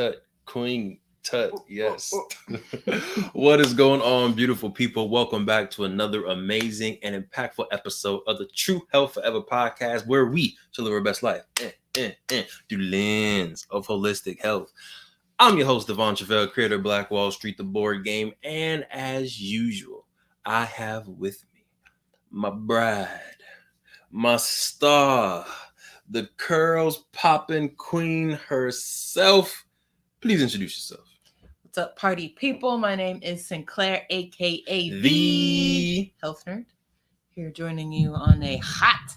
Tut, Queen Tut, yes. What is going on, beautiful people? Welcome back to another amazing and impactful episode of the True Health Forever podcast, where we shall live our best life through the lens of holistic health. I'm your host, Devon Truvel, creator of Black Wall Street, the board game, and as usual, I have with me my bride, my star, the curls popping queen herself. Please introduce yourself. What's up, party people? My name is Sinclair, aka The Health Nerd. Here joining you on a hot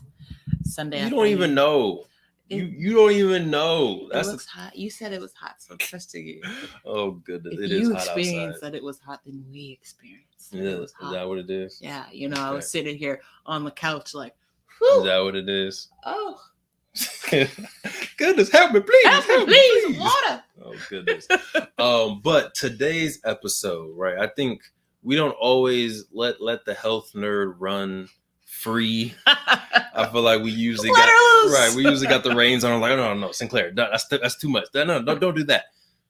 Sunday You afternoon. don't even know. You don't even know. It looks hot. You said it was hot, so I'm trusting you. Oh goodness, If it you is hot experienced outside. that it was hot, then we experienced that Yeah, it was hot. is that what it is? Yeah, I was sitting here on the couch like, whew. Is that what it is? Oh. Goodness, help me, please. Help me, please. Water. Oh goodness. But today's episode, right? I think we don't always let the health nerd run free. I feel like we usually we usually got the reins on. Like, no, Sinclair, that's too much. No, don't do that.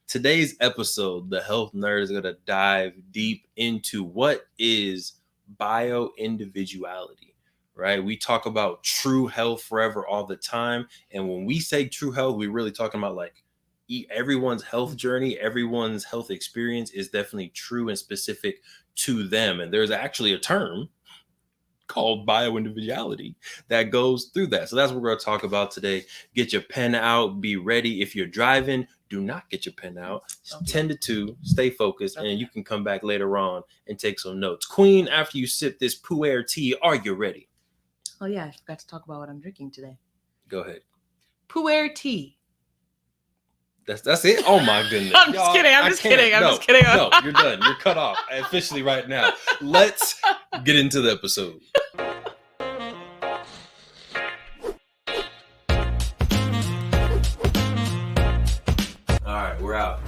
Today's episode, the health nerd is gonna dive deep into what is bio individuality. Right? We talk about true health forever all the time. And when we say true health, we're really talking about like everyone's health journey, everyone's health experience is definitely true and specific to them. And there's actually a term called bio individuality that goes through that. So that's what we're going to talk about today. Get your pen out, be ready. If you're driving, do not get your pen out. 10 to 2, stay focused, and you can come back later on and take some notes. Queen, after you sip this pu'er tea, are you ready? Oh yeah, I forgot to talk about what I'm drinking today. Go ahead. Pu'er tea. That's it? Oh my goodness. I'm just kidding. I'm just kidding. No, you're done. You're cut off officially right now. Let's get into the episode. All right, we're out.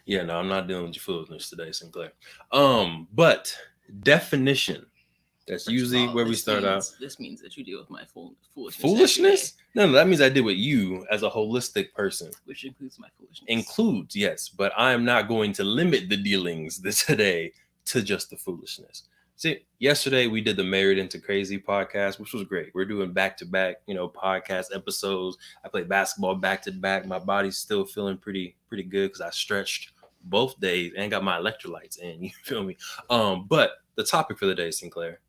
Yeah, no, I'm not dealing with your foolishness today, Sinclair. But definition. That's usually where we start out. This means that you deal with my foolishness. Foolishness? No, that means I deal with you as a holistic person. Which includes my foolishness. Includes, yes. But I am not going to limit the dealings today to just the foolishness. See, yesterday we did the Married into Crazy podcast, which was great. We're doing back-to-back, podcast episodes. I played basketball back-to-back. My body's still feeling pretty good because I stretched both days and got my electrolytes in. You feel me? But the topic for the day, Sinclair,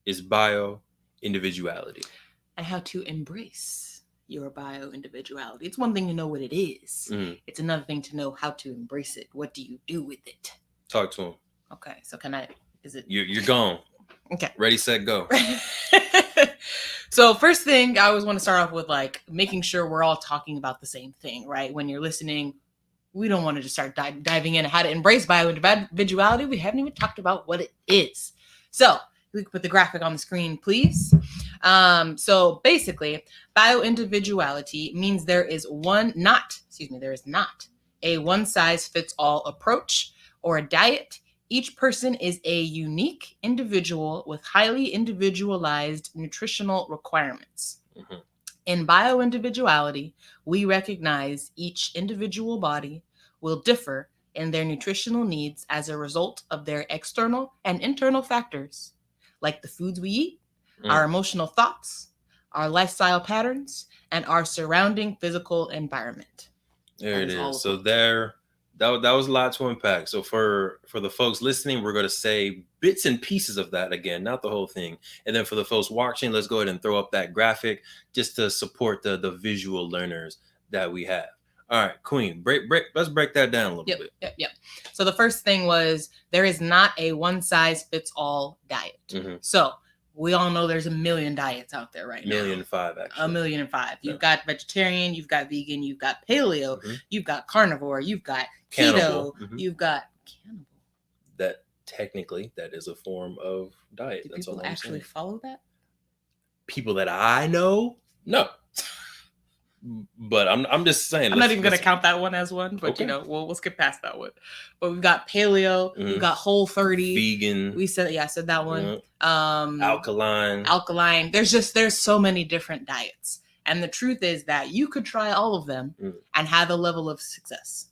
is bio individuality. And how to embrace your bio individuality. It's one thing to know what it is. Mm-hmm. It's another thing to know how to embrace it. What do you do with it? Talk to him. Okay, so can I... Is it? You're gone. Okay. Ready, set, go. So first thing, I always want to start off with like making sure we're all talking about the same thing, right? When you're listening, we don't want to just start diving into how to embrace bio individuality. We haven't even talked about what it is. So we can put the graphic on the screen, please. So basically, bio individuality means there is not a one size fits all approach or a diet. Each person is a unique individual with highly individualized nutritional requirements. Mm-hmm. In bioindividuality, we recognize each individual body will differ in their nutritional needs as a result of their external and internal factors, like the foods we eat, our emotional thoughts, our lifestyle patterns, and our surrounding physical environment. There it is. So that was a lot to unpack. So for the folks listening, we're going to say bits and pieces of that again, not the whole thing. And then for the folks watching, let's go ahead and throw up that graphic just to support the visual learners that we have. All right, Queen, let's break that down a little bit. Yep. So the first thing was there is not a one size fits all diet. Mm-hmm. So we all know there's a million diets out there right now. 1,000,005, actually. 1,000,005. You've got vegetarian, you've got vegan, you've got paleo, you've got carnivore, you've got cannibal. Keto, you've got cannibal. That technically, that is a form of diet. Do people actually follow that? People that I know? No. But I'm just saying. I'm not even going to count that one as one, but Okay. we'll skip past that one. But we've got paleo, we've got Whole30, vegan. We said, I said that one. Alkaline. There's so many different diets. And the truth is that you could try all of them and have a level of success.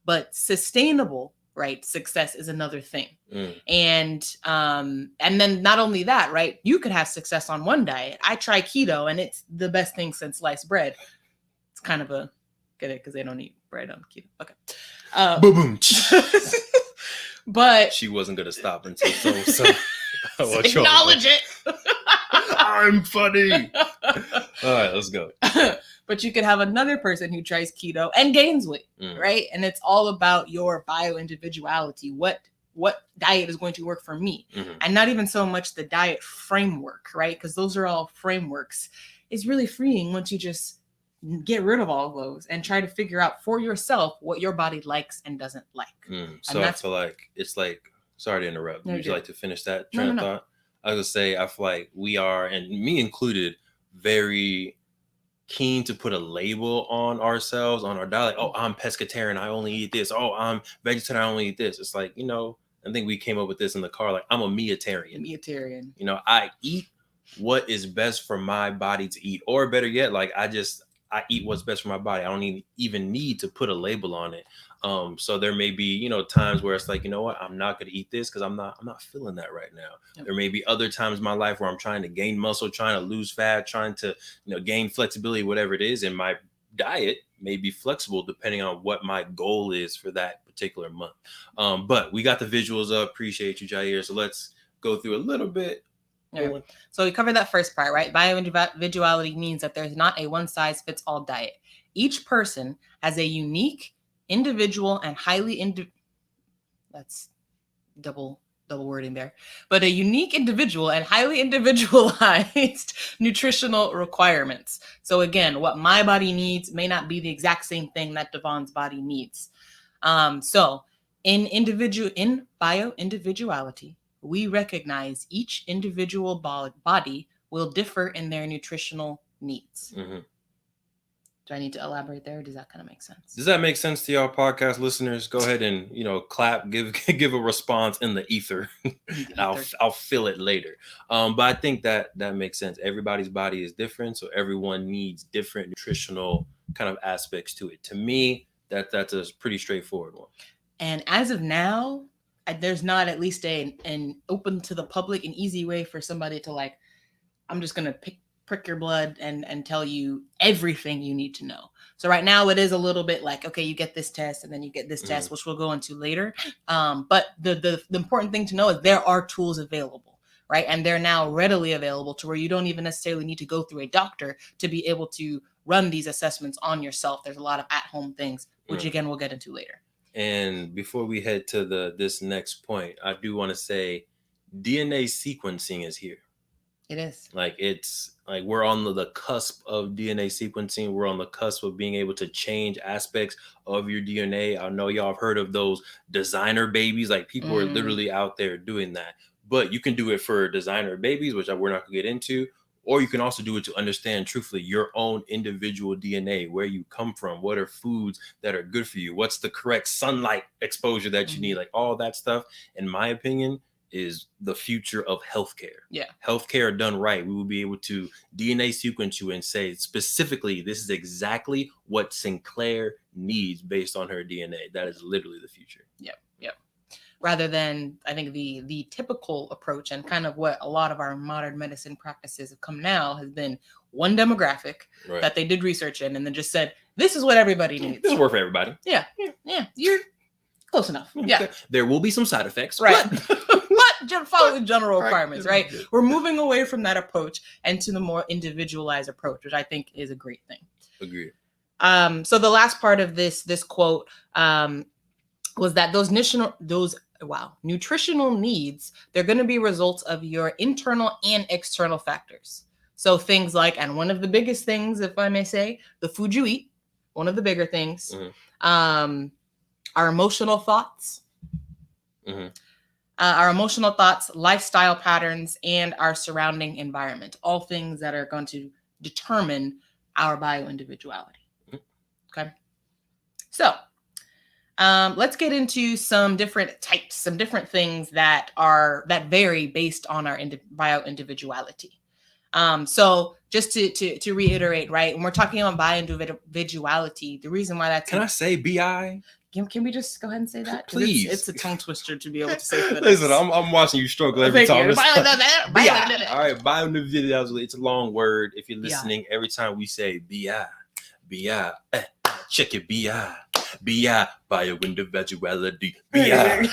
But sustainable, right, success is another thing. And then not only that, right, you could have success on one diet. I try keto and it's the best thing since sliced bread. It's kind of a, get it, because they don't eat bread on keto. Okay. Boom. But she wasn't going to stop until so acknowledge it. I'm funny. All right, let's go. But you could have another person who tries keto and gains weight, right? And it's all about your bio individuality. What diet is going to work for me? And not even so much the diet framework, right? Because those are all frameworks. It's really freeing once you just get rid of all of those and try to figure out for yourself what your body likes and doesn't like. So I feel like it's like, sorry to interrupt. Would you like to finish that train of thought? I was going to say, I feel like we are, and me included, very keen to put a label on ourselves, on our diet. Oh, I'm pescatarian, I only eat this. Oh, I'm vegetarian, I only eat this. It's like, I think we came up with this in the car. Like, I'm a meatitarian. I eat what is best for my body to eat. Or better yet, like I eat what's best for my body. I don't even need to put a label on it. So there may be, times where it's like, you know what, I'm not going to eat this because I'm not feeling that right now. Yep. There may be other times in my life where I'm trying to gain muscle, trying to lose fat, trying to, gain flexibility, whatever it is. And my diet may be flexible depending on what my goal is for that particular month. But we got the visuals up. Appreciate you, Jair. So let's go through a little bit. Yeah. So we covered that first part, right? Bio individuality means that there's not a one-size-fits-all diet. Each person has a unique, individual, and that's double wording there, but a unique individual and highly individualized nutritional requirements. So again, what my body needs may not be the exact same thing that Devon's body needs. So in bio individuality, we recognize each individual body will differ in their nutritional needs. Do I need to elaborate there? Or does that kind of make sense? Does that make sense to y'all podcast listeners? Go ahead and, clap, give a response in the ether. I'll fill it later. But I think that makes sense. Everybody's body is different. So everyone needs different nutritional kind of aspects to it. To me, that's a pretty straightforward one. And as of now, there's not at least an open to the public, an easy way for somebody to like, I'm just going to prick your blood and tell you everything you need to know. So right now it is a little bit like, okay, you get this test and then you get this test, which we'll go into later. But the important thing to know is there are tools available, right? And they're now readily available to where you don't even necessarily need to go through a doctor to be able to run these assessments on yourself. There's a lot of at-home things, which again, we'll get into later. And before we head to this next point, I do want to say DNA sequencing is here. It is. Like it's like we're on the cusp of DNA sequencing. We're on the cusp of being able to change aspects of your DNA. I know y'all have heard of those designer babies. Like people are literally out there doing that. But you can do it for designer babies, which we're not going to get into. Or you can also do it to understand, truthfully, your own individual DNA, where you come from, what are foods that are good for you, what's the correct sunlight exposure that you need, like all that stuff, in my opinion, is the future of healthcare. Yeah. Healthcare done right, we will be able to DNA sequence you and say specifically, this is exactly what Sinclair needs based on her DNA. That is literally the future. Yep. Rather than, I think, the typical approach and kind of what a lot of our modern medicine practices have come now has been one demographic that they did research in and then just said, this is what everybody needs. This will work for everybody. Yeah. You're close enough. Yeah. There will be some side effects. Right. But follow the general requirements, right? We're moving away from that approach and to the more individualized approach, which I think is a great thing. Agreed. So the last part of this quote was that those nutritional needs, they're going to be results of your internal and external factors. So things like, and one of the biggest things, if I may say, the food you eat, one of the bigger things, our emotional thoughts, lifestyle patterns, and our surrounding environment, all things that are going to determine our bio individuality. Okay. So let's get into some different types, some different things that vary based on our bio individuality. So just to reiterate, right, when we're talking about bio individuality, the reason why that's I say BI? Can we just go ahead and say that? Please. It's a tongue twister to be able to say for the Listen, I'm watching you struggle every time. BI. All right, bio individuality. It's a long word. If you're listening, every time we say BI, check it, BI, bio individuality, BI.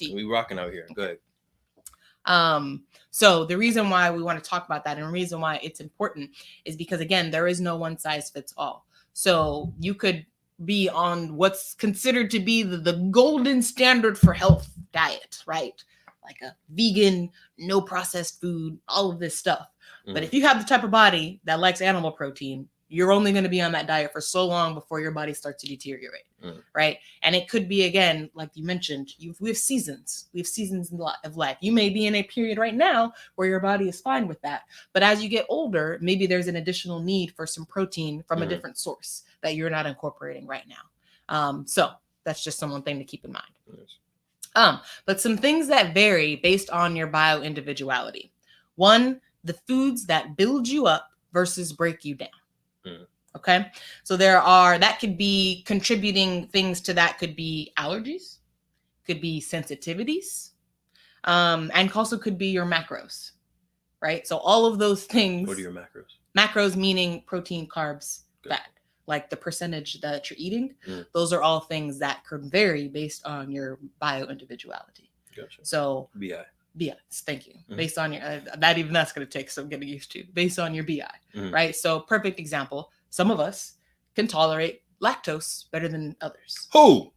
We rocking out here. Go ahead. So the reason why we want to talk about that and the reason why it's important is because, again, there is no one size fits all. So you could be on what's considered to be the golden standard for health diet, right? Like a vegan, no processed food, all of this stuff. But if you have the type of body that likes animal protein, you're only going to be on that diet for so long before your body starts to deteriorate, right? And it could be, again, like you mentioned, we have seasons. We have seasons of life. You may be in a period right now where your body is fine with that. But as you get older, maybe there's an additional need for some protein from a different source that you're not incorporating right now. So that's just one thing to keep in mind. But some things that vary based on your bio individuality. One, the foods that build you up versus break you down. Okay. So that could be contributing things to that, could be allergies, could be sensitivities, and also could be your macros, right? So all of those things. What are your macros? Macros meaning protein, carbs, fat, like the percentage that you're eating. Those are all things that could vary based on your bio individuality. Gotcha. So BI. Thank you. Based on your that's going to take some getting used to. Based on your BI, right? So perfect example. Some of us can tolerate lactose better than others. Who?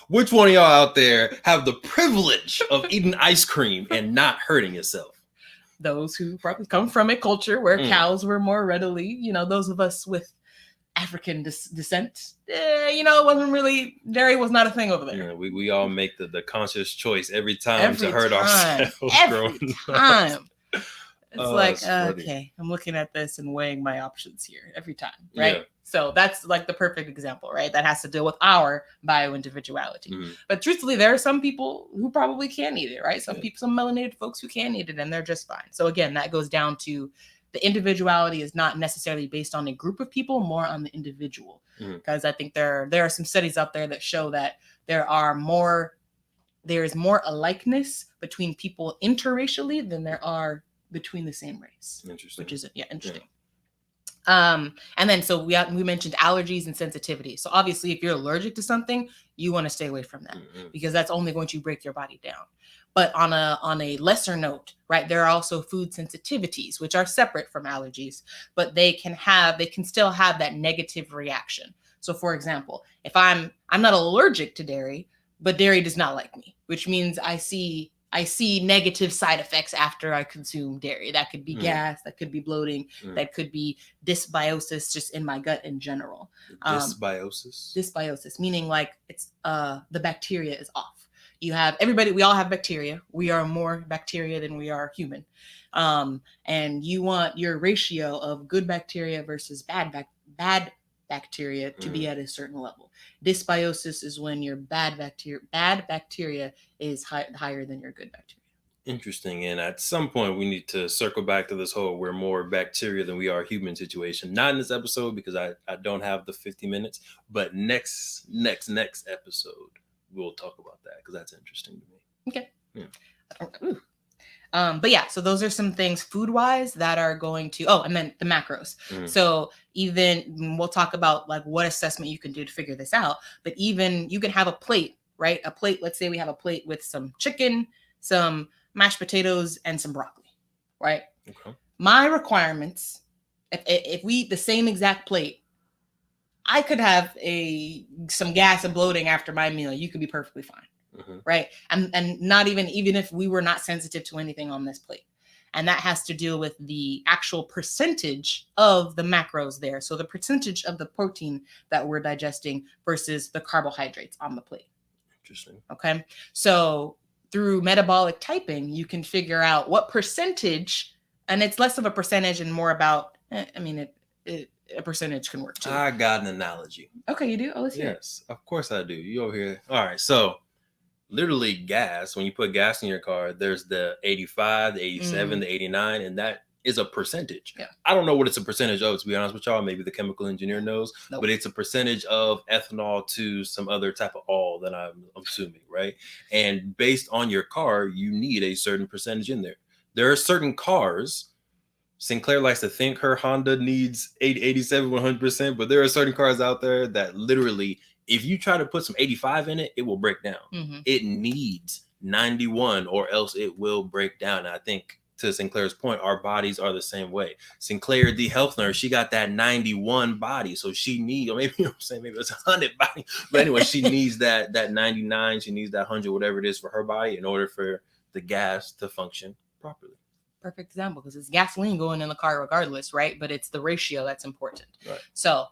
Which one of y'all out there have the privilege of eating ice cream and not hurting yourself? Those who probably come from a culture where cows were more readily, those of us with African descent, it wasn't really, dairy was not a thing over there. We all make the conscious choice every time to hurt ourselves. Every time. It's okay, I'm looking at this and weighing my options here every time, right? Yeah. So that's like the perfect example, right? That has to deal with our bio individuality. But truthfully, there are some people who probably can't eat it, right? Some melanated folks who can eat it and they're just fine. So again, that goes down to the individuality is not necessarily based on a group of people, more on the individual. Because I think there are some studies out there that show that there is more alikeness between people interracially than there are between the same race. Interesting. Which is interesting. Yeah. And then so we mentioned allergies and sensitivity. So obviously if you're allergic to something, you want to stay away from that because that's only going to break your body down. But on a lesser note, right, there are also food sensitivities, which are separate from allergies, but they can still have that negative reaction. So for example, if I'm not allergic to dairy, but dairy does not like me, which means I see negative side effects after I consume dairy. That could be gas, that could be bloating, that could be dysbiosis just in my gut in general. Dysbiosis? Dysbiosis, meaning like it's the bacteria is off. We all have bacteria. We are more bacteria than we are human. And you want your ratio of good bacteria versus bad bacteria to be at a certain level. Dysbiosis is when your bad bacteria is higher than your good bacteria. Interesting. And at some point we need to circle back to this whole we're more bacteria than we are human situation. Not in this episode because I don't have the 50 minutes, but next episode we'll talk about that because that's interesting to me. Okay. Yeah. But yeah, so those are some things food-wise that are going to, and then the macros. So even we'll talk about like what assessment you can do to figure this out, but even you can have a plate, right? A plate, let's say we have a plate with some chicken, some mashed potatoes, and some broccoli, right? Okay. My requirements, if we eat the same exact plate, I could have some gas and bloating after my meal. You could be perfectly fine. Right. And not even if we were not sensitive to anything on this plate. And that has to deal with the actual percentage of the macros there. So the percentage of the protein that we're digesting versus the carbohydrates on the plate. Interesting. Okay. So through metabolic typing, you can figure out what percentage And it's less of a percentage and more about, I mean, a percentage can work too. I got an analogy. Okay, you do? Oh, let's hear it. Yes, of course I do. You over here. All right, so literally gas, when you put gas in your car, there's the 85, the 87, the 89, and that is a percentage. Yeah. I don't know what it's a percentage of, to be honest with y'all. Maybe the chemical engineer knows, Nope. but it's a percentage of ethanol to some other type of oil that I'm assuming, right? And based on your car, you need a certain percentage in there. There are certain cars, Sinclair likes to think her Honda needs 87, 100%, but there are certain cars out there that literally, if you try to put some 85 in it, it will break down. Mm-hmm. It needs 91 or else it will break down. And I think to Sinclair's point, our bodies are the same way. Sinclair, the health nurse, she got that 91 body. So she needs, or maybe I'm saying maybe it's 100 body. But anyway, she needs that 99, she needs that 100, whatever it is for her body in order for the gas to function properly. Perfect example, because it's gasoline going in the car regardless, right? But it's the ratio that's important. Right. So,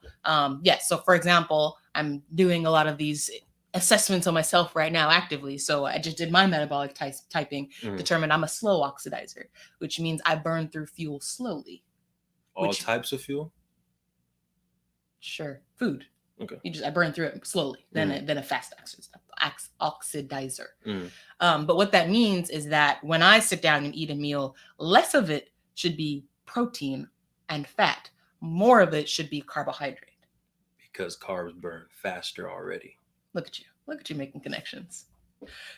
yes. So, for example, I'm doing a lot of these assessments on myself right now actively. So I just did my metabolic typing, determined I'm a slow oxidizer, which means I burn through fuel slowly. All types of fuel? Sure. Food. Okay. I burn through it slowly, then a fast oxidizer. But what that means is that when I sit down and eat a meal, less of it should be protein and fat. More of it should be carbohydrate. Because carbs burn faster already. Look at you making connections.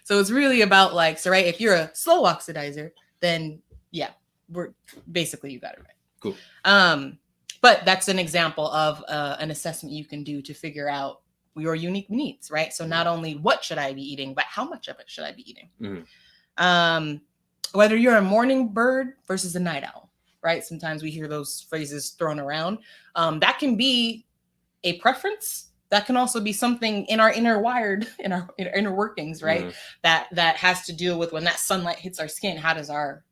So it's really about right, if you're a slow oxidizer, then yeah, we're basically, you got it right. Cool. But that's an example of an assessment you can do to figure out your unique needs, right? So not only what should I be eating, but how much of it should I be eating? Whether you're a morning bird versus a night owl, right? Sometimes we hear those phrases thrown around. That can be a preference. That can also be something in our inner workings, right? That has to deal with when that sunlight hits our skin. How does our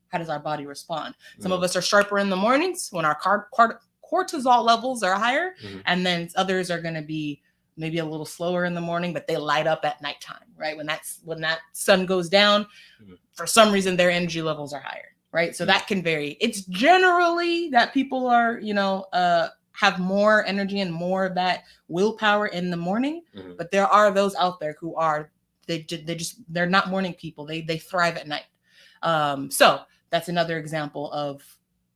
body respond? Some of us are sharper in the mornings when our cortisol levels are higher, and then others are going to be maybe a little slower in the morning, but they light up at nighttime, right? When that sun goes down, for some reason their energy levels are higher, right? So that can vary. It's generally that people are, have more energy and more of that willpower in the morning, but there are those out there who are they're not morning people. They thrive at night. So that's another example of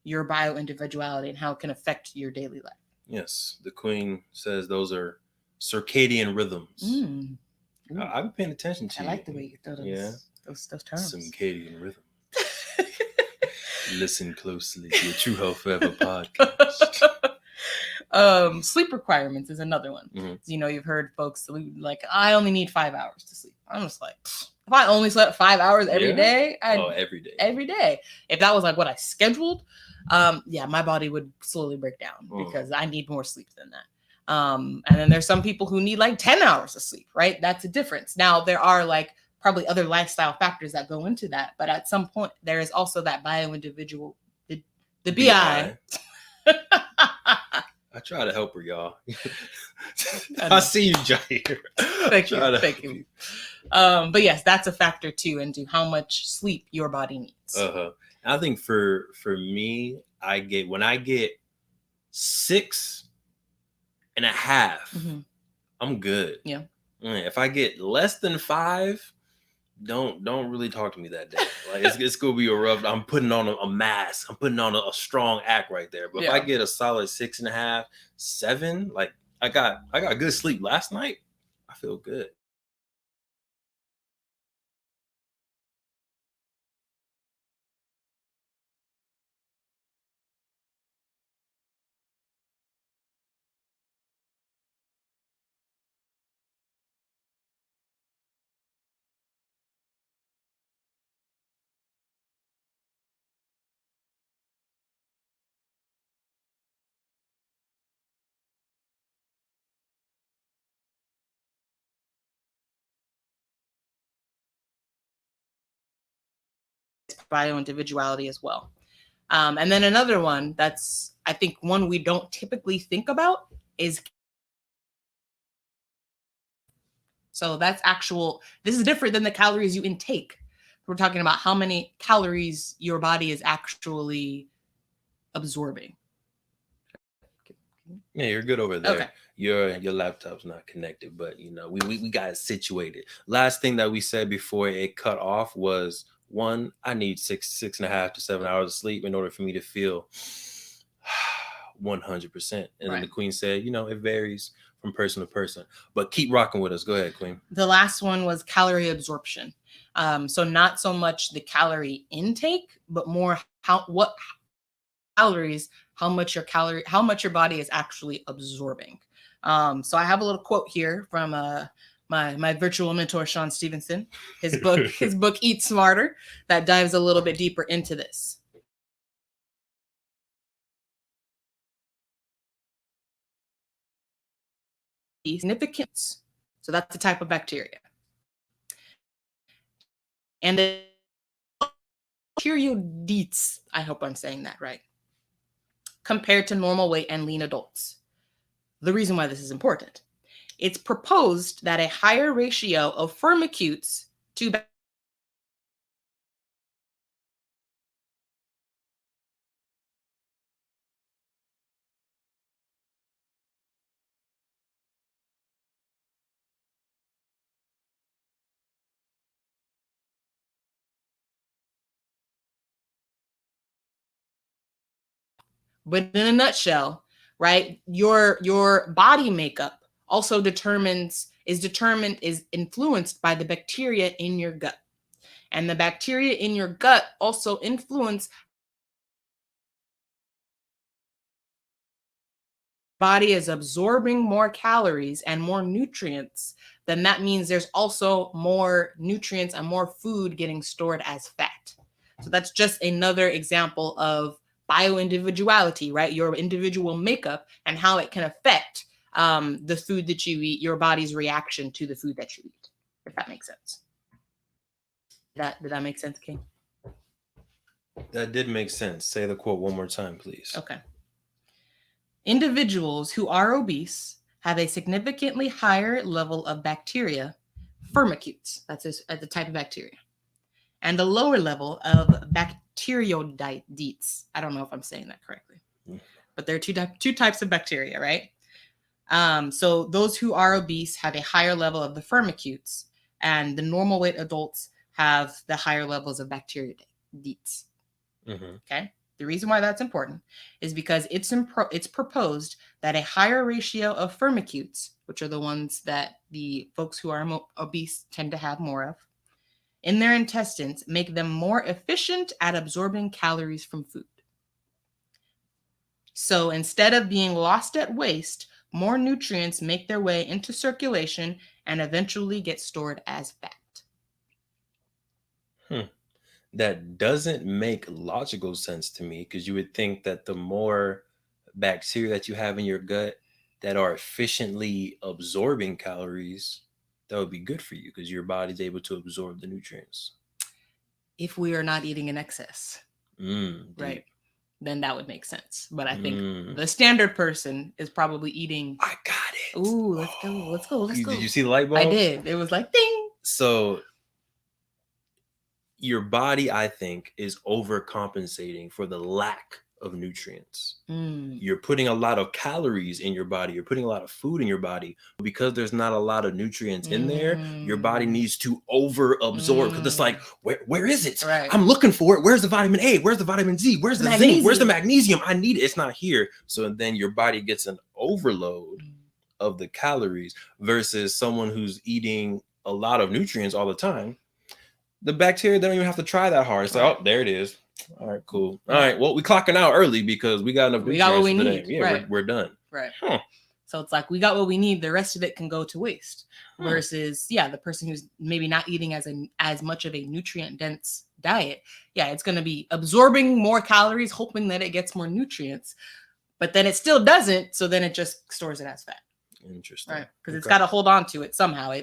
your bio individuality and how it can affect your daily life. Yes, the Queen says those are circadian rhythms. I've been paying attention to I like the way you throw those terms. Circadian rhythm. Listen closely to your True Health Forever podcast. Sleep requirements is another one. You've heard folks I only need 5 hours to sleep. I'm just like, if I only slept 5 hours every day, every day. If that was what I scheduled, my body would slowly break down because I need more sleep than that. And then there's some people who need 10 hours of sleep, right? That's a difference. Now there are probably other lifestyle factors that go into that, but at some point there is also that bio individual, the BI. I try to help her, y'all. I see you, Jair. Thank you. But yes, that's a factor too into how much sleep your body needs. I think for me, when I get 6.5, I'm good. Yeah. If I get less than 5, don't really talk to me that day. It's gonna be a rough. I'm putting on a mask. I'm putting on a strong act right there. But if I get a solid 6.5, 7, I got good sleep last night, I feel good. Bio individuality as well. And then another one that's, I think, one we don't typically think about is, so that's this is different than the calories you intake. We're talking about how many calories your body is actually absorbing. Yeah, you're good over there. Okay. Your laptop's not connected, but we got it situated. Last thing that we said before it cut off was, one, I need 6.5 to 7 hours of sleep in order for me to feel 100%. And then the queen said, it varies from person to person, but keep rocking with us. Go ahead, queen. The last one was calorie absorption. So not so much the calorie intake, but more what calories, how much your body is actually absorbing. So I have a little quote here from my virtual mentor, Sean Stevenson, his book Eat Smarter, that dives a little bit deeper into this. Significance. So that's the type of bacteria. And the bacteroidetes, I hope I'm saying that right, compared to normal weight and lean adults. The reason why this is important. It's proposed that a higher ratio of firmicutes to but in a nutshell, right, your body makeup also is influenced by the bacteria in your gut. And the bacteria in your gut also influence body is absorbing more calories and more nutrients, then that means there's also more nutrients and more food getting stored as fat. So that's just another example of bio individuality, right? Your individual makeup and how it can affect the food that you eat, your body's reaction to the food that you eat, if that makes sense. Did that make sense, King? That did make sense. Say the quote one more time, please. Okay. Individuals who are obese have a significantly higher level of bacteria, firmicutes, that's the type of bacteria, and a lower level of bacteroidetes. I don't know if I'm saying that correctly, but there are two types of bacteria, right? So those who are obese have a higher level of the firmicutes, and the normal weight adults have the higher levels of bacteroidetes. Mm-hmm. Okay. The reason why that's important is because it's proposed that a higher ratio of firmicutes, which are the ones that the folks who are obese tend to have more of, in their intestines, make them more efficient at absorbing calories from food. So instead of being lost at waste, more nutrients make their way into circulation and eventually get stored as fat. That doesn't make logical sense to me, because you would think that the more bacteria that you have in your gut that are efficiently absorbing calories, that would be good for you because your body's able to absorb the nutrients. If we are not eating in excess, right, then that would make sense. But I think the standard person is probably eating. I got it. Ooh, let's go. Did you see the light bulb? I did. It was like ding. So your body, I think, is overcompensating for the lack of nutrients. You're putting a lot of calories in your body. You're putting a lot of food in your body. Because there's not a lot of nutrients in there, your body needs to over-absorb. Because it's like, where is it? Right. I'm looking for it. Where's the vitamin A? Where's the vitamin Z? Where's the zinc? Where's the magnesium? I need it. It's not here. So then your body gets an overload of the calories versus someone who's eating a lot of nutrients all the time. The bacteria, they don't even have to try that hard. It's like, oh, there it is. All right, cool. All right, well, we clocking out early because we got enough. We got what we need. Yeah, right. we're done. Right. So it's like we got what we need. The rest of it can go to waste. Versus, the person who's maybe not eating as much of a nutrient dense diet. Yeah, it's going to be absorbing more calories, hoping that it gets more nutrients, but then it still doesn't. So then it just stores it as fat. Interesting. Right, because it's got to hold on to it somehow.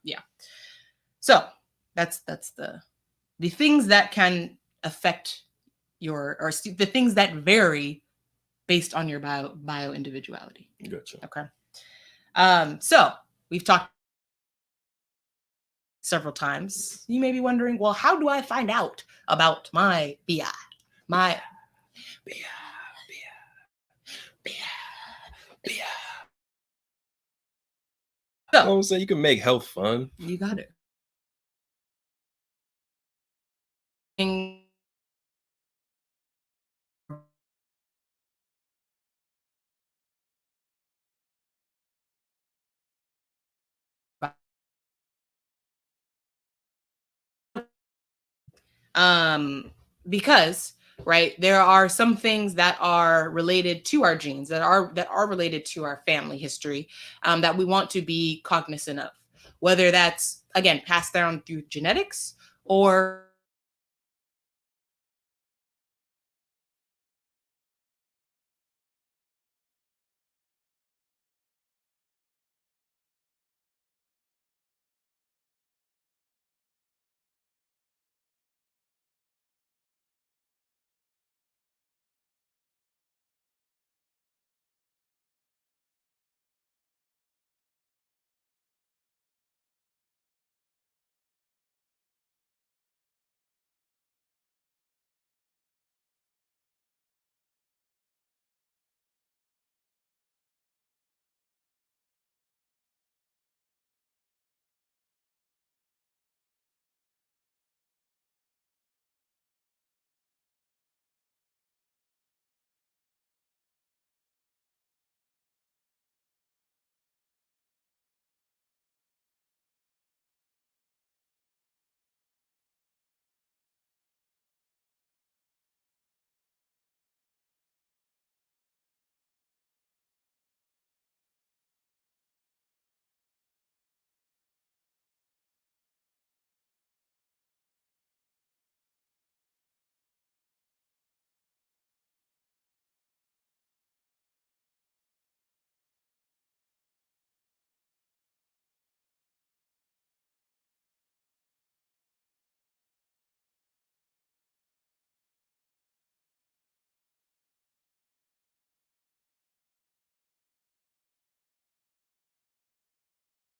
Yeah. So that's the things that can affect the things that vary based on your bio individuality. Gotcha. Okay. So we've talked several times. You may be wondering, well, how do I find out about my BI? You know what I'm saying? You can make health fun. You got it. Because right, there are some things that are related to our genes, that are related to our family history, that we want to be cognizant of, whether that's again passed down through genetics or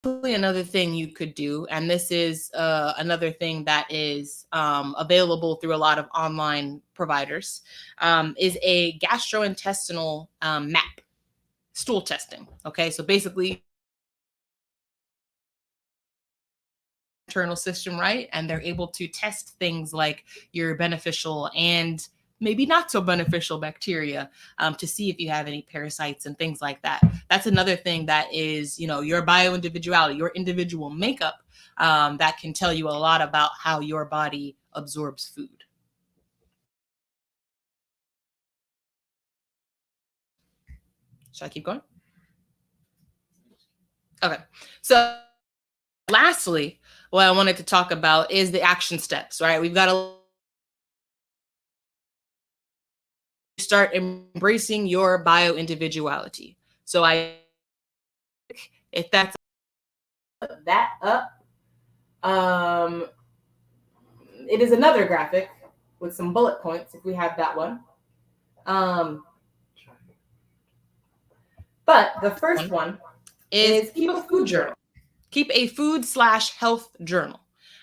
another thing you could do, and this is another thing that is available through a lot of online providers, is a gastrointestinal map, stool testing. Okay, so basically internal system, right? And they're able to test things like your beneficial and maybe not so beneficial bacteria, to see if you have any parasites and things like that. That's another thing that is, your bio individuality, your individual makeup, that can tell you a lot about how your body absorbs food. Should I keep going? Okay. So lastly, what I wanted to talk about is the action steps, right? We've got to start embracing your bio individuality. So if that's that up, it is another graphic with some bullet points if we have that one. But the first one is keep a food journal. Keep a food/health journal.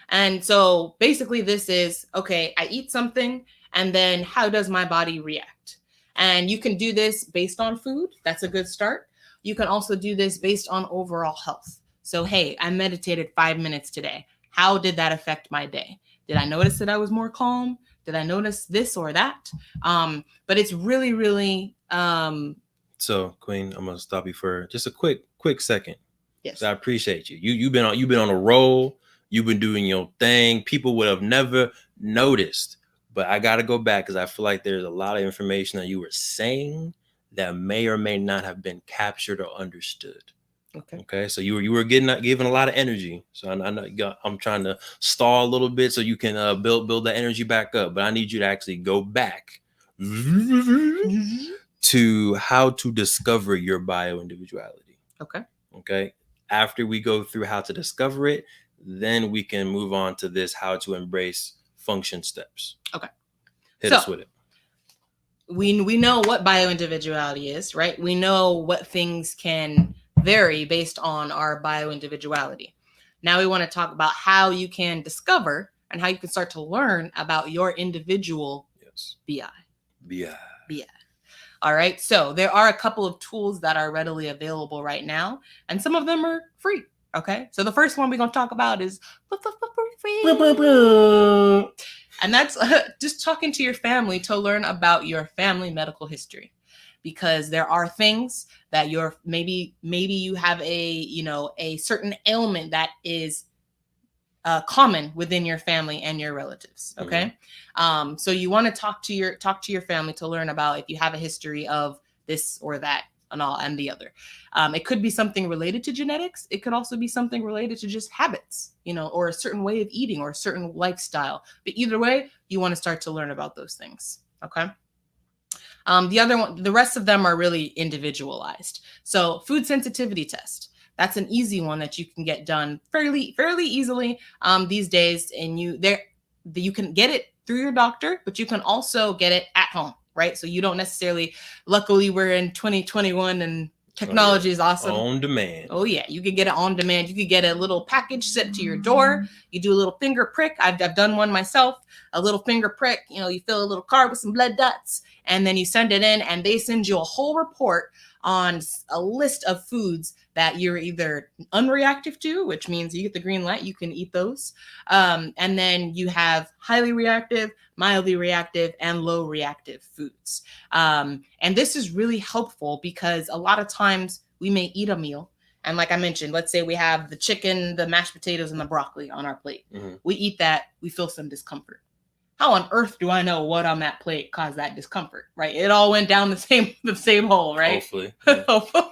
And so basically this is, okay, I eat something, and then how does my body react? And you can do this based on food. That's a good start. You can also do this based on overall health. So, hey, I meditated 5 minutes today. How did that affect my day? Did I notice that I was more calm? Did I notice this or that? But it's really, really. So, Queen, I'm gonna stop you for just a quick second. Yes. I appreciate you. You've been on a roll. You've been doing your thing. People would have never noticed. But I got to go back because I feel like there's a lot of information that you were saying that may or may not have been captured or understood. Okay. So you were giving a lot of energy. So I know I'm trying to stall a little bit so you can build that energy back up. But I need you to actually go back to how to discover your bio individuality. Okay. After we go through how to discover it, then we can move on to this how to embrace function steps. Okay. Hit us with it. We know what bio individuality is, right? We know what things can vary based on our bio individuality. Now we want to talk about how you can discover and how you can start to learn about your individual BI. All right. So there are a couple of tools that are readily available right now, and some of them are free. Okay, so the first one we're going to talk about is free. And that's just talking to your family to learn about your family medical history, because there are things that you're maybe you have a certain ailment that is common within your family and your relatives. Okay, so you want to talk to your family to learn about if you have a history of this or that and the other. It could be something related to genetics. It could also be something related to just habits, or a certain way of eating or a certain lifestyle. But either way, you want to start to learn about those things. Okay. The rest of them are really individualized. So food sensitivity test. That's an easy one that you can get done fairly easily these days. And you can get it through your doctor, but you can also get it at home, right? So you don't necessarily, luckily we're in 2021 and technology is awesome. On demand. Oh yeah, you could get it on demand. You could get a little package sent to your door. You do a little finger prick. I've done one myself. A little finger prick. You fill a little card with some blood dots, and then you send it in, and they send you a whole report on a list of foods that you're either unreactive to, which means you get the green light, you can eat those. And then you have highly reactive, mildly reactive, and low reactive foods. And this is really helpful because a lot of times we may eat a meal. And like I mentioned, let's say we have the chicken, the mashed potatoes, and the broccoli on our plate. Mm-hmm. We eat that, we feel some discomfort. How on earth do I know what on that plate caused that discomfort, right? It all went down the same hole, right? Hopefully. Yeah. Hopefully.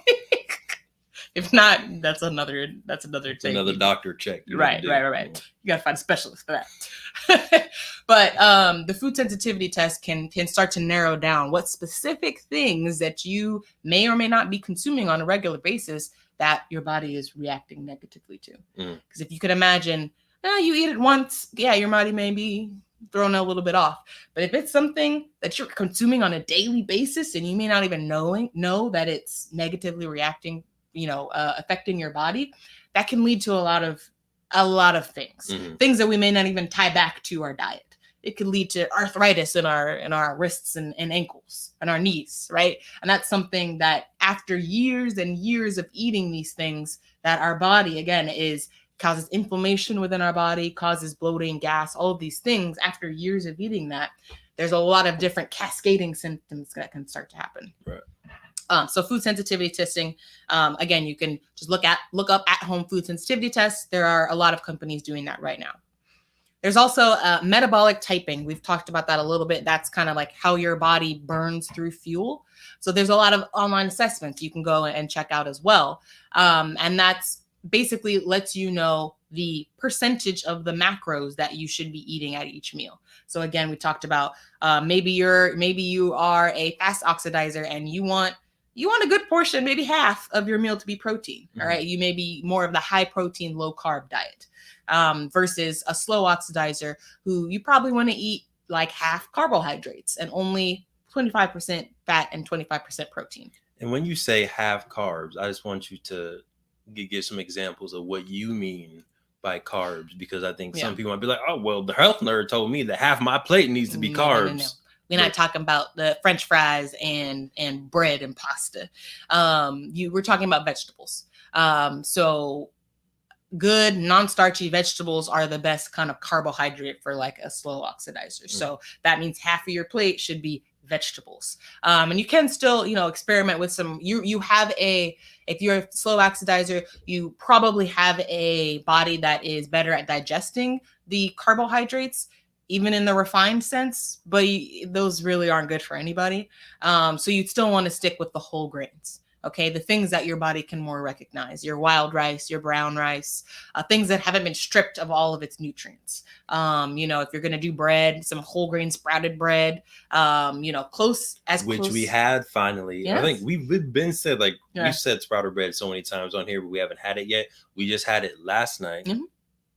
If not, that's another thing. Another doctor check. Right. You got to find a specialist for that. But the food sensitivity test can start to narrow down what specific things that you may or may not be consuming on a regular basis that your body is reacting negatively to. Because if you could imagine, you eat it once, your body may be thrown a little bit off. But if it's something that you're consuming on a daily basis and you may not even know that it's negatively reacting, affecting your body, that can lead to a lot of things. Mm-hmm. Things that we may not even tie back to our diet. It could lead to arthritis in our wrists and ankles and our knees, right? And that's something that after years and years of eating these things, that our body, again, causes inflammation within our body, causes bloating, gas, all of these things. After years of eating that, there's a lot of different cascading symptoms that can start to happen. Right. So food sensitivity testing, again, you can just look up at-home food sensitivity tests. There are a lot of companies doing that right now. There's also metabolic typing. We've talked about that a little bit. That's kind of like how your body burns through fuel. So there's a lot of online assessments you can go and check out as well. And that's basically lets you know the percentage of the macros that you should be eating at each meal. So again, we talked about maybe you are a fast oxidizer and you want a good portion, maybe half of your meal to be protein. Mm-hmm. All right, you may be more of the high protein, low carb diet versus a slow oxidizer who you probably want to eat like half carbohydrates and only 25% fat and 25% protein. And when you say half carbs, I just want you to give some examples of what you mean by carbs, because I think some people might be like, oh, well, the health nerd told me that half my plate needs to be carbs. No. We're not talking about the French fries and bread and pasta. We're talking about vegetables. So good non-starchy vegetables are the best kind of carbohydrate for like a slow oxidizer. So that means half of your plate should be vegetables. And you can still, experiment with some, if you're a slow oxidizer, you probably have a body that is better at digesting the carbohydrates, even in the refined sense, but those really aren't good for anybody. So you'd still want to stick with the whole grains. Okay, the things that your body can more recognize, your wild rice, your brown rice, things that haven't been stripped of all of its nutrients. If you're going to do bread, some whole grain sprouted bread, which we had finally. Yes. I think we've been said, we said sprouted bread so many times on here, but we haven't had it yet. We just had it last night. Mm-hmm.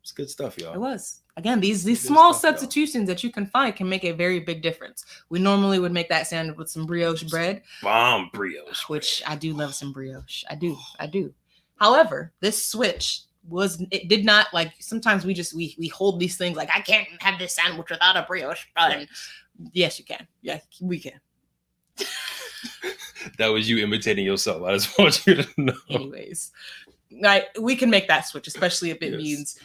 It's good stuff, y'all. It was. Again, these small substitutions that you can find can make a very big difference. We normally would make that sandwich with some brioche bread. Bomb brioche. Which I do love some brioche. I do. However, this switch it did not, sometimes we hold these things like, I can't have this sandwich without a brioche bun. Right. Yes, you can. Yeah, we can. That was you imitating yourself. I just want you to know. Anyways. we can make that switch, especially if it means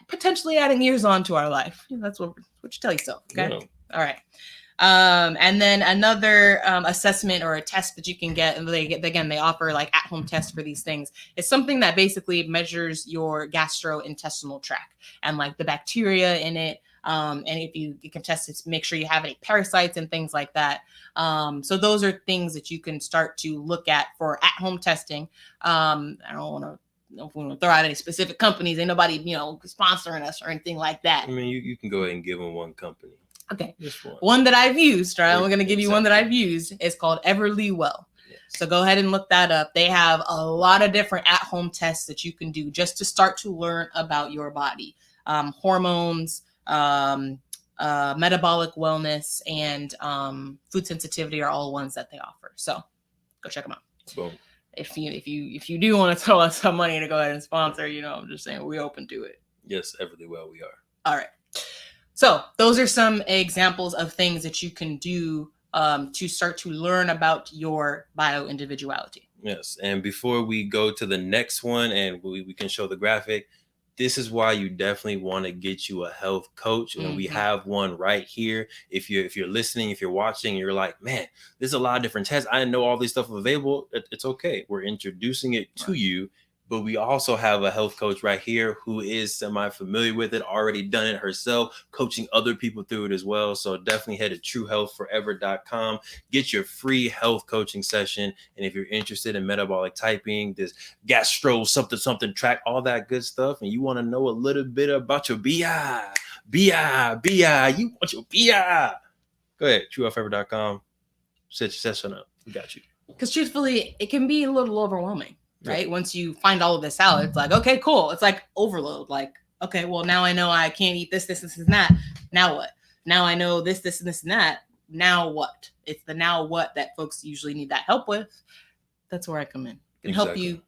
potentially adding years on to our life. That's what you tell yourself. Okay. Yeah. All right. And then another assessment or a test that you can get, and they offer like at-home tests for these things. It's something that basically measures your gastrointestinal tract and like the bacteria in it. And if you can test it to make sure you have any parasites and things like that. So those are things that you can start to look at for at-home testing. I don't want to throw out any specific companies. Ain't nobody, sponsoring us or anything like that. I mean, you can go ahead and give them one company. Okay. One that I've used, right? I'm going to give you one that I've used. It's called Everlywell. Yes. So go ahead and look that up. They have a lot of different at-home tests that you can do just to start to learn about your body. Hormones, metabolic wellness, and food sensitivity are all ones that they offer. So go check them out. Boom. If you do want to throw us some money to go ahead and sponsor, I'm just saying we're open to it. Yes, Everlywell we are. All right. So those are some examples of things that you can do to start to learn about your bio individuality. Yes. And before we go to the next one and we can show the graphic, this is why you definitely want to get you a health coach. And we have one right here. If you're listening, if you're watching, you're like, man, there's a lot of different tests. I know all these stuff available. It's okay. We're introducing it to you. But we also have a health coach right here who is semi-familiar with it, already done it herself, coaching other people through it as well. So definitely head to truehealthforever.com. Get your free health coaching session. And if you're interested in metabolic typing, this gastro something track, all that good stuff, and you want to know a little bit about your BI, you want your BI. Go ahead, truehealthforever.com. Set your session up. We got you. Because truthfully, it can be a little overwhelming. Right. Once you find all of this out, it's like, okay, cool. It's like overload. Like, okay, well, now I know I can't eat this, and that. Now what? Now I know this, and this, and that. Now what? It's the now what that folks usually need that help with. That's where I come in. Can help you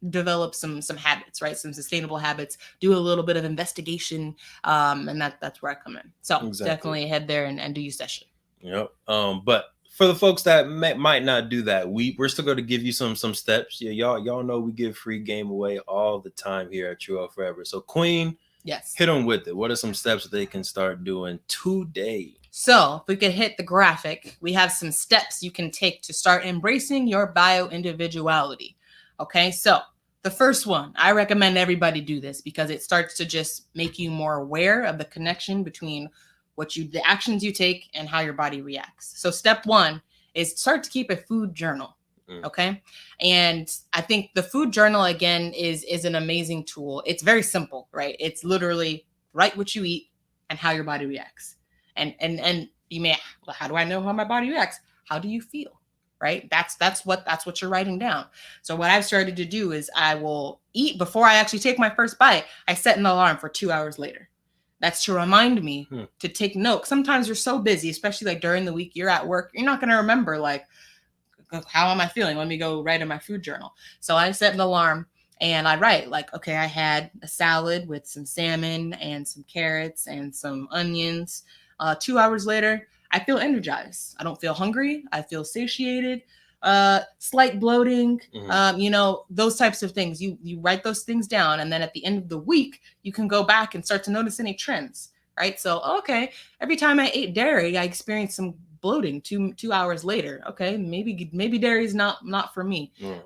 develop some habits, right? Some sustainable habits, do a little bit of investigation. And that's where I come in. So definitely head there and do your session. Yep. But for the folks that might not do that, we're still going to give you some steps. Yeah, y'all know we give free game away all the time here at True Health Forever. So Queen, yes, hit them with it. What are some steps that they can start doing today? So if we could hit the graphic, we have some steps you can take to start embracing your bio individuality. Okay, so the first one, I recommend everybody do this because it starts to just make you more aware of the connection between the actions you take and how your body reacts. So step one is start to keep a food journal. Okay. And I think the food journal, again, is an amazing tool. It's very simple, right? It's literally write what you eat and how your body reacts. And you may, well, how do I know how my body reacts? How do you feel? Right? That's what you're writing down. So what I've started to do is I will eat before I actually take my first bite. I set an alarm for 2 hours later. That's to remind me to take note. Sometimes you're so busy, especially like during the week, you're at work, you're not going to remember like, how am I feeling? Let me go write in my food journal. So I set an alarm and I write like, okay, I had a salad with some salmon and some carrots and some onions. 2 hours later, I feel energized. I don't feel hungry. I feel satiated. Slight bloating, those types of things. You write those things down, and then at the end of the week, you can go back and start to notice any trends, right? So, okay, every time I ate dairy, I experienced some bloating 2 hours later. Okay, maybe dairy is not for me. You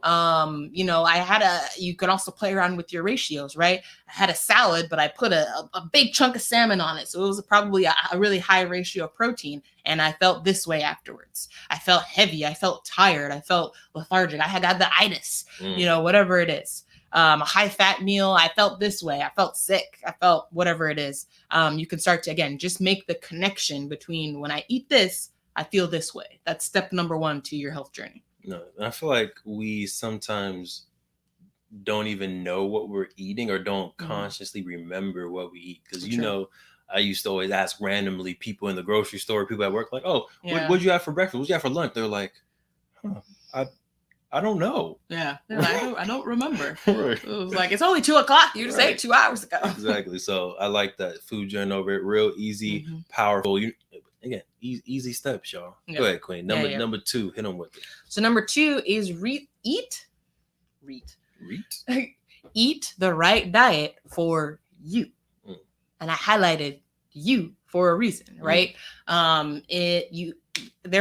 could also play around with your ratios, right? I had a salad, but I put a big chunk of salmon on it, so it was probably a really high ratio of protein, and I felt this way afterwards. I felt heavy, I felt tired, I felt lethargic, I had the itis, whatever it is. A high fat meal, I felt this way, I felt sick, I felt whatever it is. You can start to, again, just make the connection between when I eat this, I feel this way. That's step number one to your health journey. No, I feel like we sometimes don't even know what we're eating or don't consciously remember what we eat. Because, I used to always ask randomly people in the grocery store, people at work, like, oh, what'd you have for breakfast? What'd you have for lunch? They're like, I don't know. Yeah. They're like, I don't remember. Right. It was like, it's only 2:00. You just ate 2 hours ago. Exactly. So I like that food journal over it. Real easy, powerful. Again, easy steps, y'all. Go ahead, Queen. Number 2, hit them with it. So number 2 is eat eat the right diet for you. And I highlighted you for a reason, right? There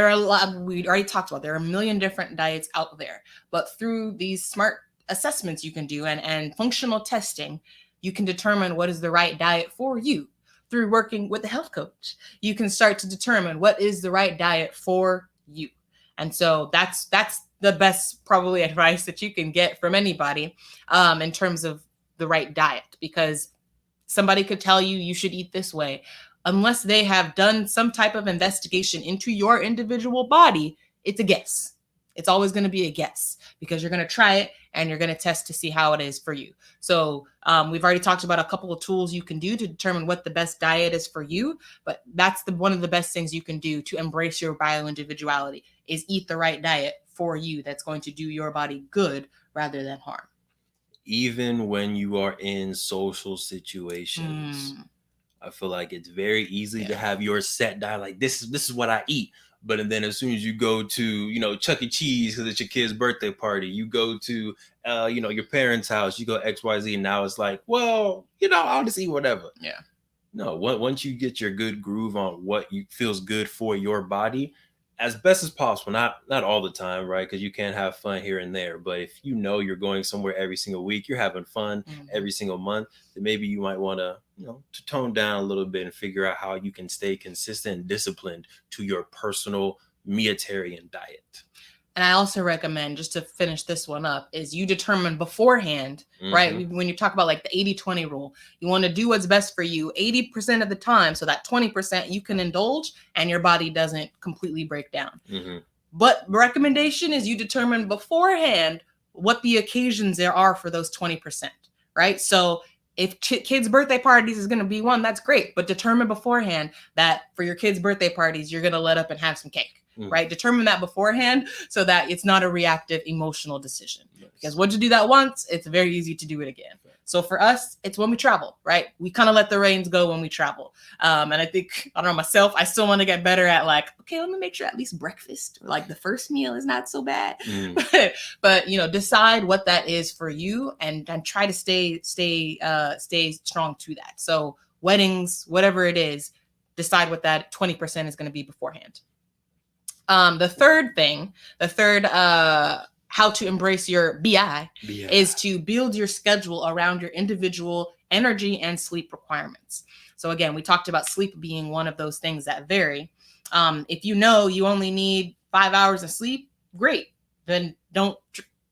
are a lot, we already talked about, there are a million different diets out there, but through these smart assessments you can do and functional testing, you can determine what is the right diet for you. Through working with a health coach, you can start to determine what is the right diet for you. And so that's the best probably advice that you can get from anybody in terms of the right diet, because somebody could tell you you should eat this way. Unless they have done some type of investigation into your individual body, it's a guess. It's always going to be a guess because you're going to try it and you're going to test to see how it is for you. So we've already talked about a couple of tools you can do to determine what the best diet is for you. But that's one of the best things you can do to embrace your bio individuality is eat the right diet for you that's going to do your body good rather than harm. Even when you are in social situations, I feel like it's very easy to have your set diet. Like this is what I eat. But then as soon as you go to, Chuck E. Cheese because it's your kid's birthday party, you go to, your parents' house, you go XYZ, and now it's like, well, I'll just eat whatever. Yeah. No, once you get your good groove on what feels good for your body, as best as possible, not all the time, right? Because you can't have fun here and there. But if you're going somewhere every single week, you're having fun every single month, then maybe you might want to, to tone down a little bit and figure out how you can stay consistent and disciplined to your personal meatarian diet. And I also recommend, just to finish this one up, is you determine beforehand, right? When you talk about like the 80-20 rule, you want to do what's best for you 80% of the time so that 20% you can indulge and your body doesn't completely break down. But recommendation is you determine beforehand what the occasions there are for those 20%, right? So if kids' birthday parties is going to be one, that's great. But determine beforehand that for your kids' birthday parties, you're going to let up and have some cake. Right? Determine that beforehand so that it's not a reactive emotional decision. Because once you do that once, it's very easy to do it again. So for us, it's when we travel, right? We kind of let the reins go when we travel. And I think, I don't know, myself, I still want to get better at like, okay, let me make sure at least breakfast or like the first meal is not so bad. But decide what that is for you and try to stay strong to that. So weddings, whatever it is, decide what that 20% is going to be beforehand. The third how to embrace your BI is to build your schedule around your individual energy and sleep requirements. So again, we talked about sleep being one of those things that vary. If you only need 5 hours of sleep, great. Then don't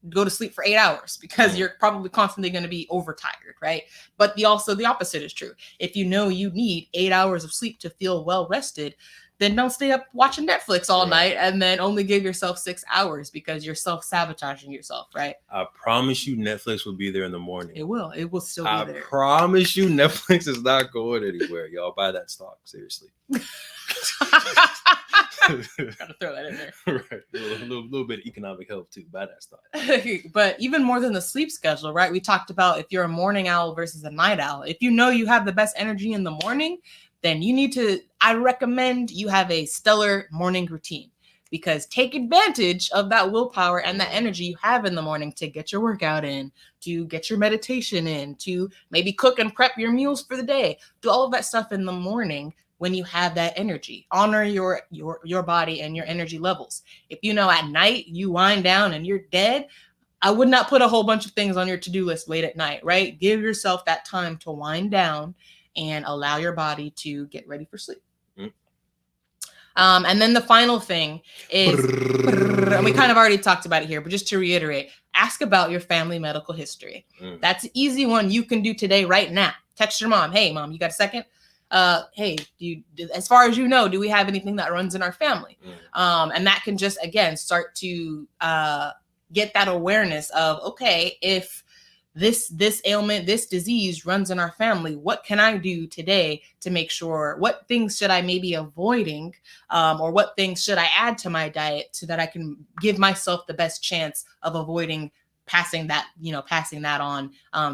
go to sleep for 8 hours because you're probably constantly going to be overtired, right? But the opposite is true. If you need 8 hours of sleep to feel well rested, then don't stay up watching Netflix all night and then only give yourself 6 hours because you're self-sabotaging yourself, right? I promise you Netflix will be there in the morning. It will still be there. I promise you Netflix is not going anywhere. Y'all buy that stock, seriously. Gotta throw that in there. Right. A little bit of economic help too. Buy that stock. But even more than the sleep schedule, right? We talked about if you're a morning owl versus a night owl. If you have the best energy in the morning, then I recommend you have a stellar morning routine, because take advantage of that willpower and that energy you have in the morning to get your workout in, to get your meditation in, to maybe cook and prep your meals for the day. Do all of that stuff in the morning when you have that energy. Honor your body and your energy levels. If at night you wind down and you're dead, I would not put a whole bunch of things on your to-do list late at night, right? Give yourself that time to wind down and allow your body to get ready for sleep. And then the final thing is, and we kind of already talked about it here, but just to reiterate, ask about your family medical history. That's an easy one you can do today, right now. Text your mom. Hey, mom, you got a second? Hey, as far as do we have anything that runs in our family? And that can just, again, start to get that awareness of, okay, if this ailment, this disease runs in our family, what can I do today to make sure, what things should I maybe avoiding, or what things should I add to my diet so that I can give myself the best chance of avoiding passing that on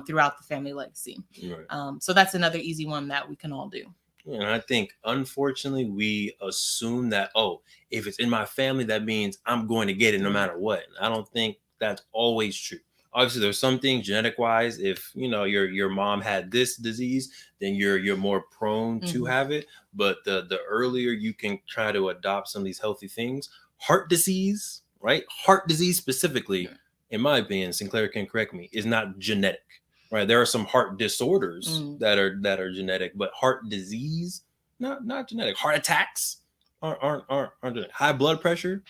throughout the family legacy. Right. So that's another easy one that we can all do. And I think, unfortunately, we assume that, if it's in my family, that means I'm going to get it no matter what. I don't think that's always true. Obviously, there's some things genetic wise. If your mom had this disease, then you're more prone to Mhm. have it. But the earlier you can try to adopt some of these healthy things, heart disease, right? Heart disease specifically, Yeah. in my opinion, Sinclair can correct me, is not genetic. Right? There are some heart disorders Mm. that are genetic, but heart disease, not genetic. Heart attacks aren't genetic. High blood pressure.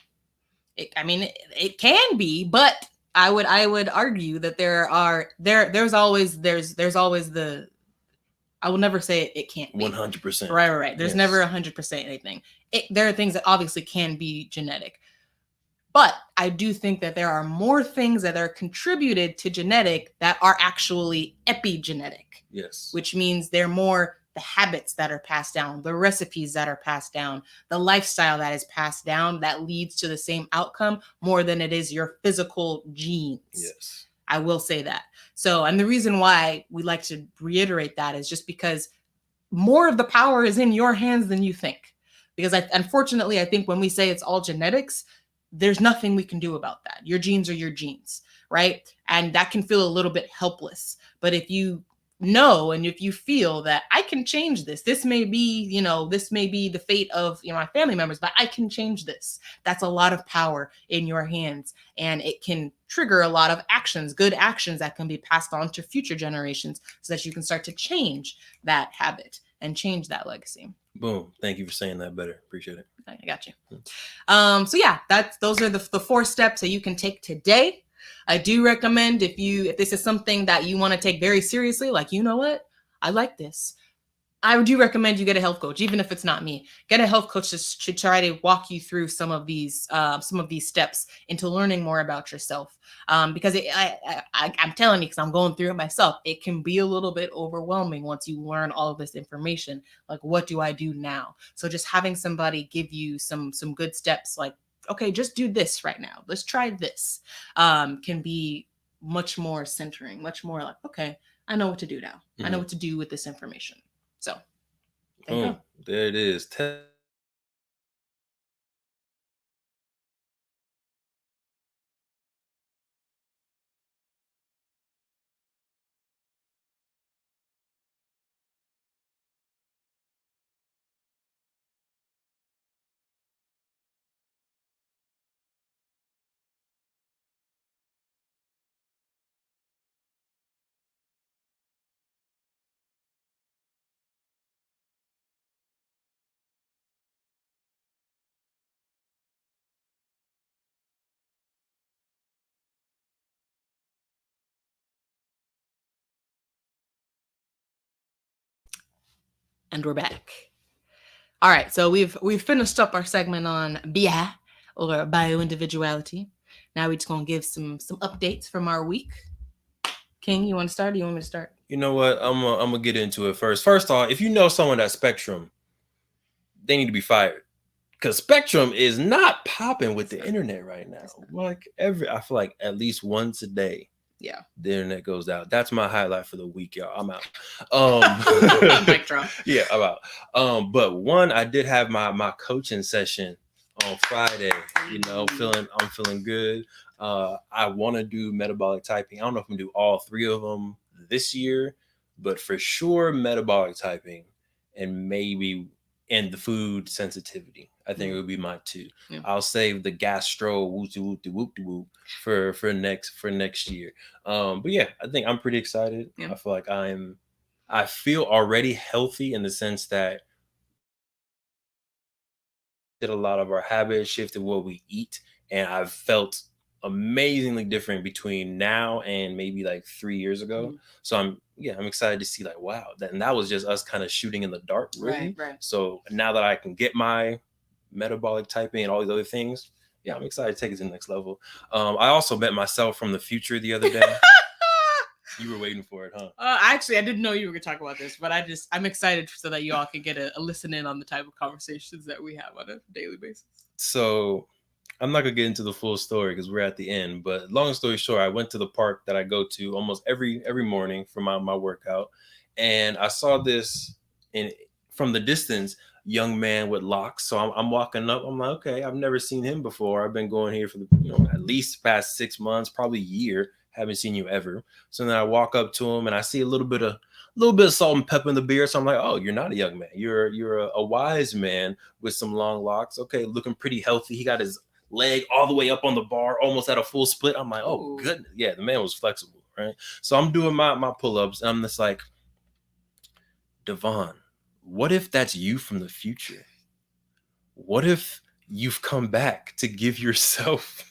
I mean, it can be, but I would argue that there's always the. I will never say it can't be. 100%. Right. There's Yes. never 100% anything. There are things that obviously can be genetic. But I do think that there are more things that are contributed to genetic that are actually epigenetic. Yes. Which means they're more the habits that are passed down, the recipes that are passed down, the lifestyle that is passed down that leads to the same outcome more than it is your physical genes. Yes. I will say that. So, and the reason why we like to reiterate that is just because more of the power is in your hands than you think. Because unfortunately, I think when we say it's all genetics, there's nothing we can do about that. Your genes are your genes, right? And that can feel a little bit helpless. But if you know, and if you feel that I can change this may be, this may be the fate of, my family members, but I can change this. That's a lot of power in your hands. And it can trigger a lot of actions, good actions that can be passed on to future generations so that you can start to change that habit and change that legacy. Boom. Thank you for saying that better. Appreciate it. I got you. So yeah, those are the 4 steps that you can take today. I do recommend if this is something that you want to take very seriously, like, you know what, I like this. I do recommend you get a health coach, even if it's not me. Get a health coach to try to walk you through some of these steps into learning more about yourself. Because I'm telling you, because I'm going through it myself, it can be a little bit overwhelming once you learn all of this information. Like, what do I do now? So just having somebody give you some good steps, like, okay, just do this right now. Let's try this. Can be much more centering, much more like, okay, I know what to do now. Mm-hmm. I know what to do with this information. So, there it is. And we're back. All right, so we've finished up our segment on BI, or Bio Individuality. Now we're just gonna give some updates from our week. King, you want to start? Or you want me to start? You know what? I'm gonna get into it first. First off, if you know someone at Spectrum, they need to be fired, because Spectrum is not popping with the internet right now. Like I feel like at least once a day, yeah, the internet goes out. That's my highlight for the week, y'all. I'm out. Mic drop. Yeah, I'm out. But one, I did have my coaching session on Friday. I'm feeling good. I want to do metabolic typing. I don't know if I'm gonna do all 3 of them this year, but for sure metabolic typing, and maybe the food sensitivity. I think it would be my 2. Yeah. I'll save the gastro whoop for next year. But yeah, I think I'm pretty excited. Yeah. I feel like I feel already healthy in the sense that did a lot of our habits, shifted what we eat, and I've felt amazingly different between now and maybe like 3 years ago. Mm-hmm. So I'm excited to see, like, wow, that was just us kind of shooting in the dark, really. Right. So now that I can get my metabolic typing and all these other things, yeah, I'm excited to take it to the next level. I also met myself from the future the other day. You were waiting for it, huh? Actually, I didn't know you were going to talk about this, but I'm excited so that you all can get a listen in on the type of conversations that we have on a daily basis. So I'm not going to get into the full story because we're at the end, but long story short, I went to the park that I go to almost every morning for my workout, and I saw this from the distance, young man with locks. So I'm walking up. I'm like, okay, I've never seen him before. I've been going here for at least past 6 months, probably a year, haven't seen you ever. So then I walk up to him and I see a little bit of salt and pepper in the beard. So I'm like, oh, you're not a young man. You're a wise man with some long locks. Okay, looking pretty healthy. He got his leg all the way up on the bar, almost at a full split. I'm like, oh, goodness. Yeah, the man was flexible, right? So I'm doing my pull-ups and I'm just like, Devon, what if that's you from the future? What if you've come back to give yourself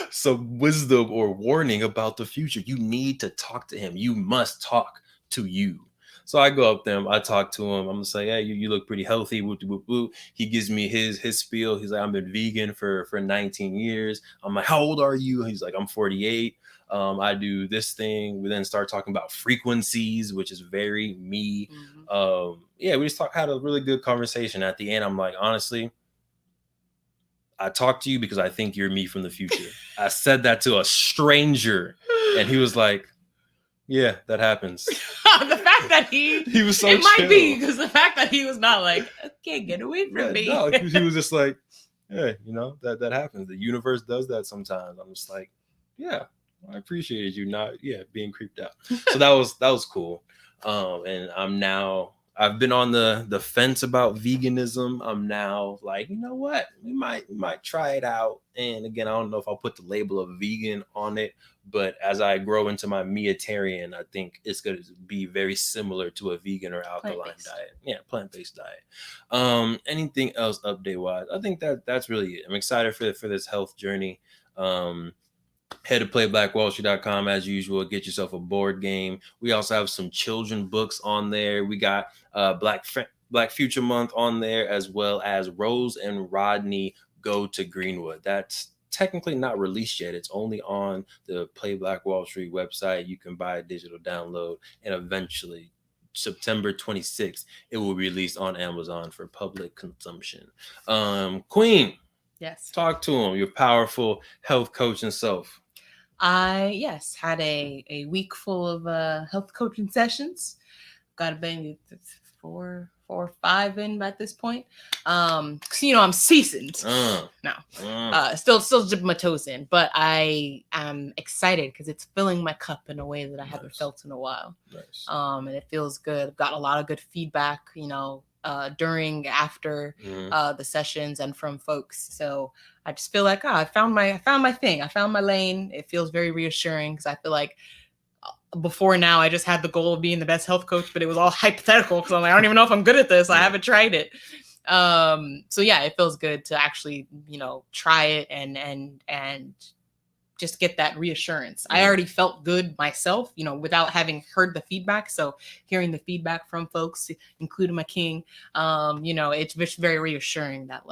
some wisdom or warning about the future? You need to talk to him. You must talk to you. So I go up there, I talk to him. I'm just like, hey, you look pretty healthy. Whoop, whoop, whoop. He gives me his spiel. He's like, I've been vegan for 19 years. I'm like, how old are you? He's like, I'm 48. I do this thing. We then start talking about frequencies, which is very me. Yeah, we just had a really good conversation. At the end, I'm like, honestly, I talked to you because I think you're me from the future. I said that to a stranger, and he was like, yeah, that happens. The fact that he was so it chill. Might be because the fact that he was not like, okay, get away from me. No, he was just like, hey, that happens. The universe does that sometimes. I'm just like, yeah, I appreciated you not being creeped out. So that was cool. And I've been on the fence about veganism. I'm now like, you know what? We might try it out. And again, I don't know if I'll put the label of vegan on it, but as I grow into my meatarian, I think it's going to be very similar to a vegan or alkaline diet. Yeah, plant-based diet. Anything else update-wise? I think that's really it. I'm excited for this health journey. Head to playblackwallstreet.com as usual. Get yourself a board game. We also have some children books on there. We got Black Future Month on there, as well as Rose and Rodney Go to Greenwood. That's technically not released yet. It's only on the Play Black Wall Street website. You can buy a digital download, and eventually September 26th, it will be released on Amazon for public consumption. Queen. Yes. Talk to him, your powerful health coach and self. I had a week full of health coaching sessions. Got about 4 or 5 in at this point. Cause I'm seasoned. Still dipping my toes in, but I am excited because it's filling my cup in a way that I haven't felt in a while. Nice. And it feels good. I've got a lot of good feedback, during, after the sessions and from folks. So I just feel like, I found my thing. I found my lane. It feels very reassuring because I feel like before now I just had the goal of being the best health coach, but it was all hypothetical because I'm like, I don't even know if I'm good at this. I haven't tried it. So yeah, it feels good to actually, try it and just get that reassurance. I already felt good myself, without having heard the feedback. So hearing the feedback from folks, including my king, it's just very reassuring that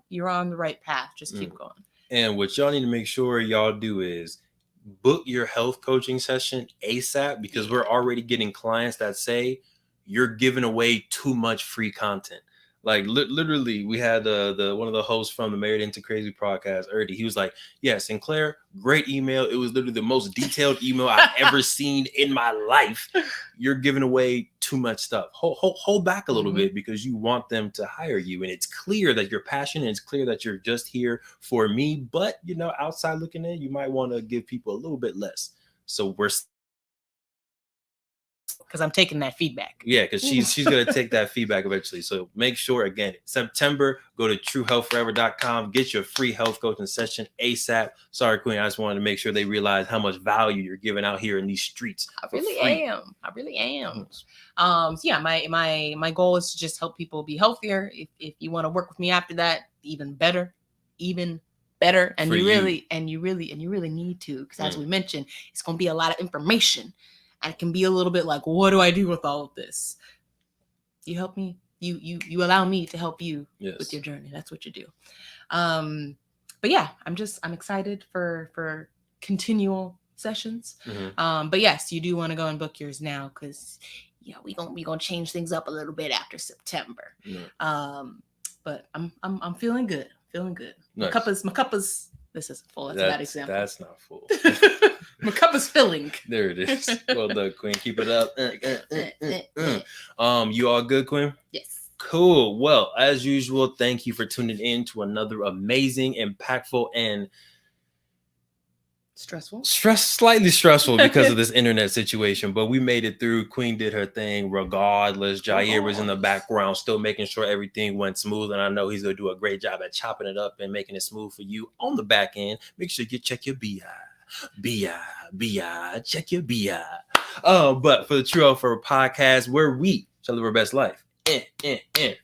you're on the right path. Just keep going. And what y'all need to make sure y'all do is book your health coaching session ASAP, because we're already getting clients that say you're giving away too much free content. Like literally, we had the one of the hosts from the Married into Crazy podcast, Erdy. He was like, "Yeah, Sinclair, great email. It was literally the most detailed email I've ever seen in my life. You're giving away too much stuff. Hold back a little bit because you want them to hire you, and it's clear that you're passionate. It's clear that you're just here for me. But outside looking in, you might want to give people a little bit less. So we're." Because I'm taking that feedback. Yeah, because she's going to take that feedback eventually. So make sure, again, September, go to truehealthforever.com. Get your free health coaching session ASAP. Sorry, Queen. I just wanted to make sure they realize how much value you're giving out here in these streets. I really am. So yeah, my goal is to just help people be healthier. If you want to work with me after that, even better. And you really need to, because as we mentioned, it's going to be a lot of information. And it can be a little bit like, what do I do with all of this? You help me. You allow me to help you with your journey. That's what you do. But yeah, I'm excited for continual sessions. But yes, you do want to go and book yours now, because we gonna change things up a little bit after September. But I'm feeling good. Nice. My cup is. This isn't full. That's a bad example. That's not full. My cup is filling. There it is. Well done, Queen. Keep it up. You all good, Queen? Yes. Cool. Well, as usual, thank you for tuning in to another amazing, impactful, and Slightly stressful because of this internet situation, but we made it through. Queen did her thing regardless. Jair was in the background still making sure everything went smooth, and I know he's gonna do a great job at chopping it up and making it smooth for you on the back end. Make sure you check your BI, check your BI. But for the True Offer podcast, where we shall live our best life through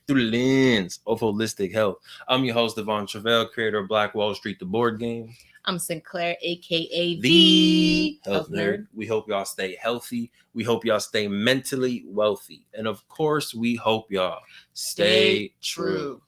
the lens of holistic health. I'm your host, Devon Truvel, creator of Black Wall Street, the board game. I'm Sinclair, aka the Health Nerd. We hope y'all stay healthy. We hope y'all stay mentally wealthy. And of course, we hope y'all stay true.